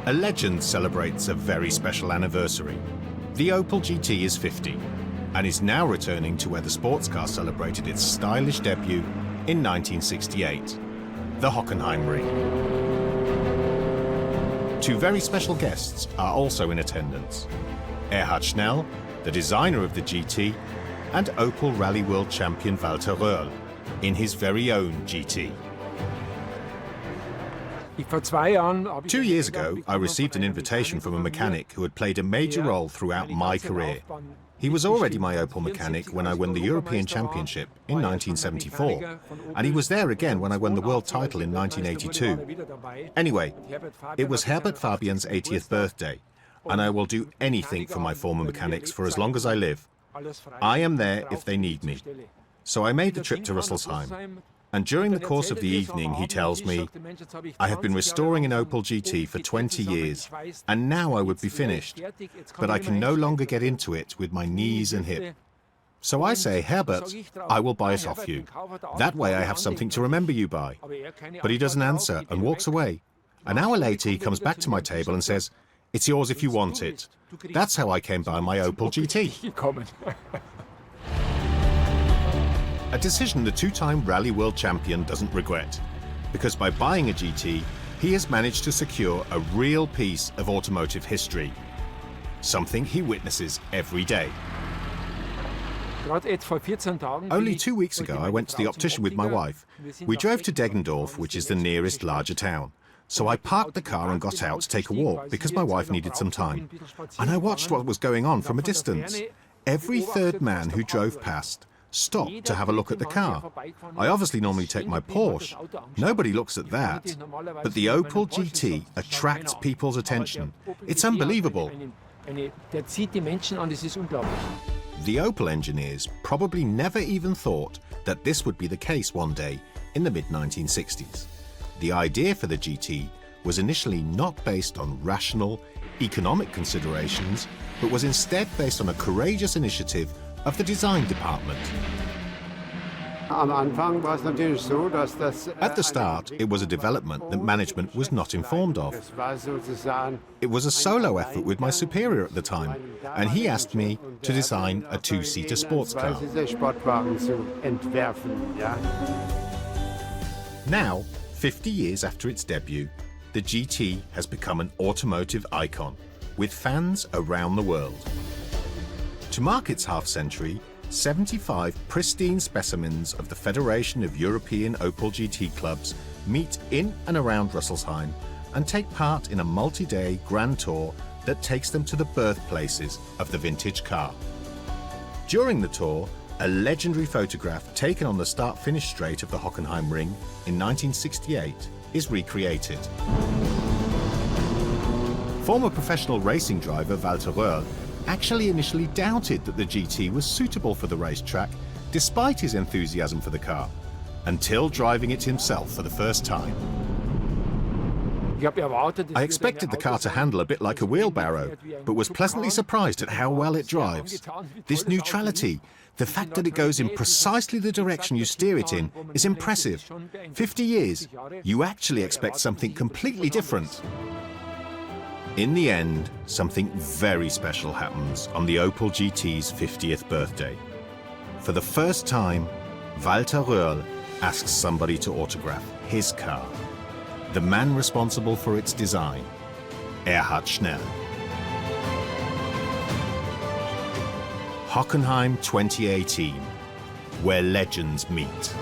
A legend celebrates a very special anniversary. The Opel GT is 50 and is now returning to where the sports car celebrated its stylish debut in 1968, the Hockenheim Ring. Two very special guests are also in attendance. Erhard Schnell, the designer of the GT, and Opel Rally World champion Walter Röhrl in his very own GT. 2 years ago, I received an invitation from a mechanic who had played a major role throughout my career. He was already my Opel mechanic when I won the European Championship in 1974, and he was there again when I won the world title in 1982. Anyway, it was Herbert Fabian's 80th birthday, and I will do anything for my former mechanics for as long as I live. I am there if they need me. So I made the trip to Rüsselsheim. And during the course of the evening, he tells me, I have been restoring an Opel GT for 20 years, and now I would be finished, but I can no longer get into it with my knees and hip. So I say, Herbert, I will buy it off you. That way I have something to remember you by. But he doesn't answer and walks away. An hour later, he comes back to my table and says, it's yours if you want it. That's how I came by my Opel GT. A decision the two-time Rally World champion doesn't regret, because by buying a GT, he has managed to secure a real piece of automotive history, something he witnesses every day. Only 2 weeks ago, I went to the optician with my wife. We drove to Deggendorf, which is the nearest larger town. So I parked the car and got out to take a walk because my wife needed some time. And I watched what was going on from a distance. Every third man who drove past stopped to have a look at the car. I obviously normally take my Porsche. Nobody looks at that. But the Opel GT attracts people's attention. It's unbelievable. The Opel engineers probably never even thought that this would be the case one day in the mid-1960s. The idea for the GT was initially not based on rational, economic considerations, but was instead based on a courageous initiative of the design department. At the start, it was a development that management was not informed of. It was a solo effort with my superior at the time, and he asked me to design a two-seater sports car. Now, 50 years after its debut, the GT has become an automotive icon, with fans around the world. To mark its half-century, 75 pristine specimens of the Federation of European Opel GT clubs meet in and around Rüsselsheim and take part in a multi-day grand tour that takes them to the birthplaces of the vintage car. During the tour, a legendary photograph taken on the start-finish straight of the Hockenheim Ring in 1968 is recreated. Former professional racing driver Walter Röhrl actually initially doubted that the GT was suitable for the racetrack, despite his enthusiasm for the car, until driving it himself for the first time. I expected the car to handle a bit like a wheelbarrow, but was pleasantly surprised at how well it drives. This neutrality, the fact that it goes in precisely the direction you steer it in, is impressive. 50 years, you actually expect something completely different. In the end, something very special happens on the Opel GT's 50th birthday. For the first time, Walter Röhrl asks somebody to autograph his car. The man responsible for its design, Erhard Schnell. Hockenheim 2018, where legends meet.